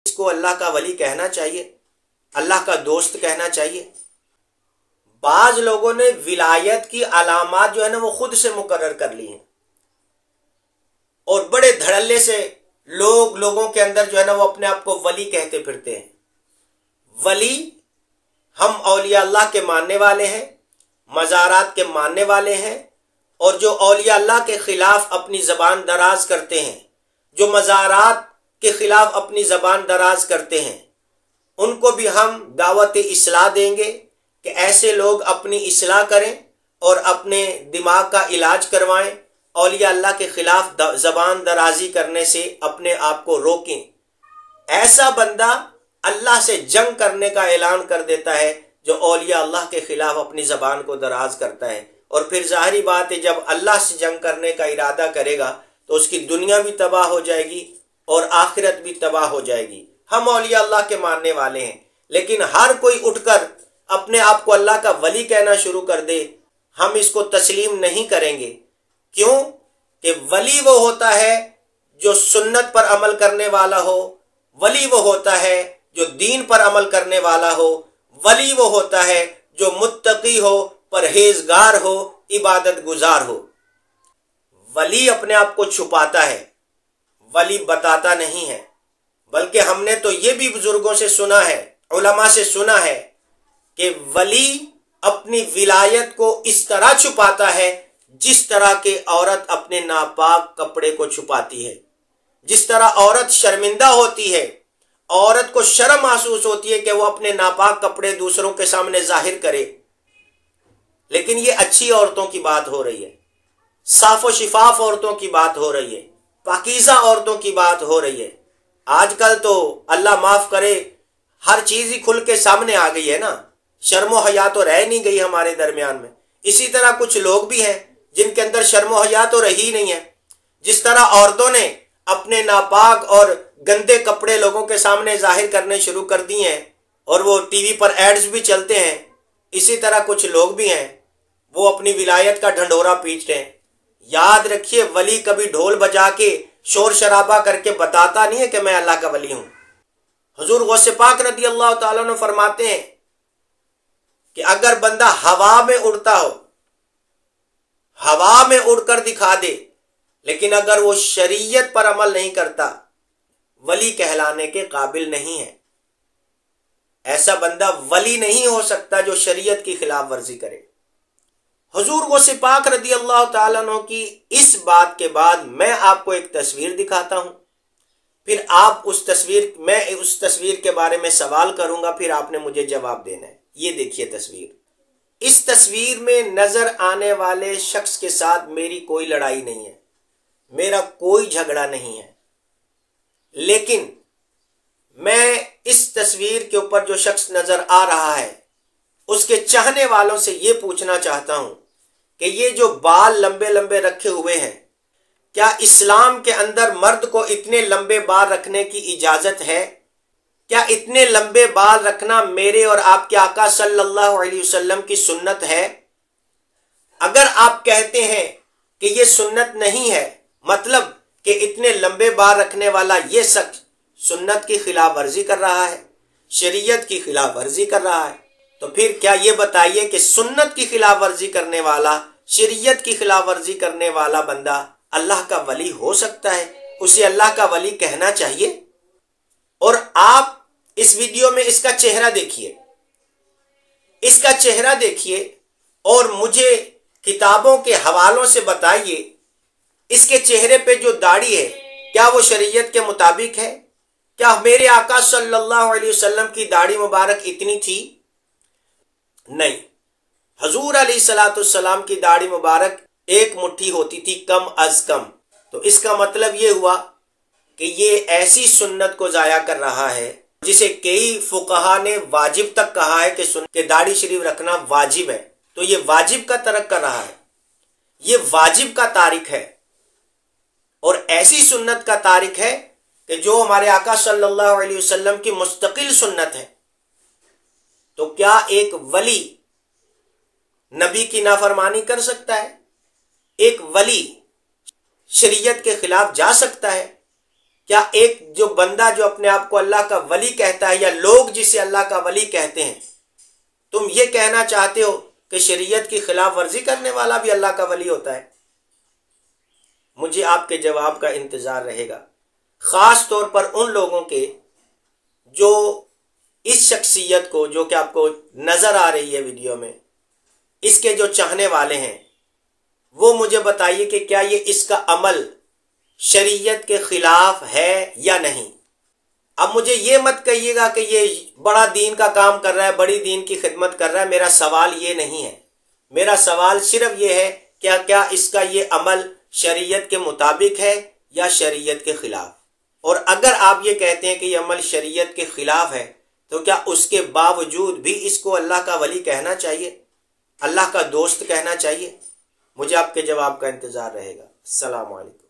اس کو اللہ کا ولی کہنا چاہیے، اللہ کا دوست کہنا چاہیے؟ بعض لوگوں نے ولایت کی علامات جو ہے نا وہ خود سے مقرر کر لی ہیں، اور بڑے دھڑلے سے لوگوں کے اندر جو ہے نا وہ اپنے آپ کو ولی کہتے پھرتے ہیں۔ ولی، ہم اولیاء اللہ کے ماننے والے ہیں، مزارات کے ماننے والے ہیں، اور جو اولیاء اللہ کے خلاف اپنی زبان دراز کرتے ہیں، جو مزارات کے خلاف اپنی زبان دراز کرتے ہیں، ان کو بھی ہم دعوت اصلاح دیں گے کہ ایسے لوگ اپنی اصلاح کریں اور اپنے دماغ کا علاج کروائیں، اولیاء اللہ کے خلاف زبان درازی کرنے سے اپنے آپ کو روکیں۔ ایسا بندہ اللہ سے جنگ کرنے کا اعلان کر دیتا ہے جو اولیاء اللہ کے خلاف اپنی زبان کو دراز کرتا ہے، اور پھر ظاہری بات ہے جب اللہ سے جنگ کرنے کا ارادہ کرے گا تو اس کی دنیا بھی تباہ ہو جائے گی اور آخرت بھی تباہ ہو جائے گی۔ ہم اولیاء اللہ کے ماننے والے ہیں، لیکن ہر کوئی اٹھ کر اپنے آپ کو اللہ کا ولی کہنا شروع کر دے، ہم اس کو تسلیم نہیں کریں گے۔ کیوں؟ کہ ولی وہ ہوتا ہے جو سنت پر عمل کرنے والا ہو، ولی وہ ہوتا ہے جو دین پر عمل کرنے والا ہو، ولی وہ ہوتا ہے جو متقی ہو، پرہیزگار ہو، عبادت گزار ہو۔ ولی اپنے آپ کو چھپاتا ہے، ولی بتاتا نہیں ہے، بلکہ ہم نے تو یہ بھی بزرگوں سے سنا ہے، علماء سے سنا ہے کہ ولی اپنی ولایت کو اس طرح چھپاتا ہے جس طرح کہ عورت اپنے ناپاک کپڑے کو چھپاتی ہے۔ جس طرح عورت شرمندہ ہوتی ہے، عورت کو شرم محسوس ہوتی ہے کہ وہ اپنے ناپاک کپڑے دوسروں کے سامنے ظاہر کرے، لیکن یہ اچھی عورتوں کی بات ہو رہی ہے، صاف و شفاف عورتوں کی بات ہو رہی ہے، پاکیزہ عورتوں کی بات ہو رہی ہے۔ آج کل تو اللہ معاف کرے ہر چیز ہی کھل کے سامنے آ گئی ہے نا، شرم و حیا تو رہ نہیں گئی ہمارے درمیان میں۔ اسی طرح کچھ لوگ بھی ہیں جن کے اندر شرم و حیا تو رہی نہیں ہے۔ جس طرح عورتوں نے اپنے ناپاک اور گندے کپڑے لوگوں کے سامنے ظاہر کرنے شروع کر دیے ہیں اور وہ ٹی وی پر ایڈز بھی چلتے ہیں، اسی طرح کچھ لوگ بھی ہیں وہ اپنی ولایت کا ڈھنڈورا پیٹتے ہیں۔ یاد رکھیے، ولی کبھی ڈھول بجا کے شور شرابہ کر کے بتاتا نہیں ہے کہ میں اللہ کا ولی ہوں۔ حضور غوث پاک رضی اللہ تعالیٰ عنہ فرماتے ہیں کہ اگر بندہ ہوا میں اڑتا ہو، ہوا میں اڑ کر دکھا دے، لیکن اگر وہ شریعت پر عمل نہیں کرتا، ولی کہلانے کے قابل نہیں ہے۔ ایسا بندہ ولی نہیں ہو سکتا جو شریعت کی خلاف ورزی کرے۔ حضور غوث پاک رضی اللہ تعالیٰ عنہ کی اس بات کے بعد میں آپ کو ایک تصویر دکھاتا ہوں، پھر میں اس تصویر کے بارے میں سوال کروں گا، پھر آپ نے مجھے جواب دینا ہے۔ یہ دیکھیے تصویر۔ اس تصویر میں نظر آنے والے شخص کے ساتھ میری کوئی لڑائی نہیں ہے، میرا کوئی جھگڑا نہیں ہے، لیکن میں اس تصویر کے اوپر جو شخص نظر آ رہا ہے اس کے چاہنے والوں سے یہ پوچھنا چاہتا ہوں کہ یہ جو بال لمبے لمبے رکھے ہوئے ہیں، کیا اسلام کے اندر مرد کو اتنے لمبے بال رکھنے کی اجازت ہے؟ کیا اتنے لمبے بال رکھنا میرے اور آپ کے آقا صلی اللہ علیہ وسلم کی سنت ہے؟ اگر آپ کہتے ہیں کہ یہ سنت نہیں ہے، مطلب کہ اتنے لمبے بال رکھنے والا یہ شخص سنت کی خلاف ورزی کر رہا ہے، شریعت کی خلاف ورزی کر رہا ہے، تو پھر کیا یہ بتائیے کہ سنت کی خلاف ورزی کرنے والا، شریعت کی خلاف ورزی کرنے والا بندہ اللہ کا ولی ہو سکتا ہے؟ اسے اللہ کا ولی کہنا چاہیے؟ اور آپ اس ویڈیو میں اس کا چہرہ دیکھیے، اس کا چہرہ دیکھیے اور مجھے کتابوں کے حوالوں سے بتائیے اس کے چہرے پہ جو داڑھی ہے کیا وہ شریعت کے مطابق ہے؟ کیا میرے آقا صلی اللہ علیہ وسلم کی داڑھی مبارک اتنی تھی؟ نہیں، حضور علیہ الصلوۃ والسلام کی داڑھی مبارک ایک مٹھی ہوتی تھی کم از کم۔ تو اس کا مطلب یہ ہوا کہ یہ ایسی سنت کو ضائع کر رہا ہے جسے کئی فقہا نے واجب تک کہا ہے کہ داڑھی شریف رکھنا واجب ہے، تو یہ واجب کا ترک کر رہا ہے، یہ واجب کا تارک ہے، اور ایسی سنت کا تارک ہے کہ جو ہمارے آقا صلی اللہ علیہ وسلم کی مستقل سنت ہے۔ تو کیا ایک ولی نبی کی نافرمانی کر سکتا ہے؟ ایک ولی شریعت کے خلاف جا سکتا ہے؟ کیا ایک جو بندہ جو اپنے آپ کو اللہ کا ولی کہتا ہے یا لوگ جسے اللہ کا ولی کہتے ہیں، تم یہ کہنا چاہتے ہو کہ شریعت کی خلاف ورزی کرنے والا بھی اللہ کا ولی ہوتا ہے؟ مجھے آپ کے جواب کا انتظار رہے گا، خاص طور پر ان لوگوں کے جو اس شخصیت کو، جو کہ آپ کو نظر آ رہی ہے ویڈیو میں، اس کے جو چاہنے والے ہیں، وہ مجھے بتائیے کہ کیا یہ اس کا عمل شریعت کے خلاف ہے یا نہیں۔ اب مجھے یہ مت کہیے گا کہ یہ بڑا دین کا کام کر رہا ہے، بڑی دین کی خدمت کر رہا ہے، میرا سوال یہ نہیں ہے۔ میرا سوال صرف یہ ہے کیا اس کا یہ عمل شریعت کے مطابق ہے یا شریعت کے خلاف؟ اور اگر آپ یہ کہتے ہیں کہ یہ عمل شریعت کے خلاف ہے تو کیا اس کے باوجود بھی اس کو اللہ کا ولی کہنا چاہیے، اللہ کا دوست کہنا چاہیے؟ مجھے آپ کے جواب کا انتظار رہے گا۔ السلام علیکم۔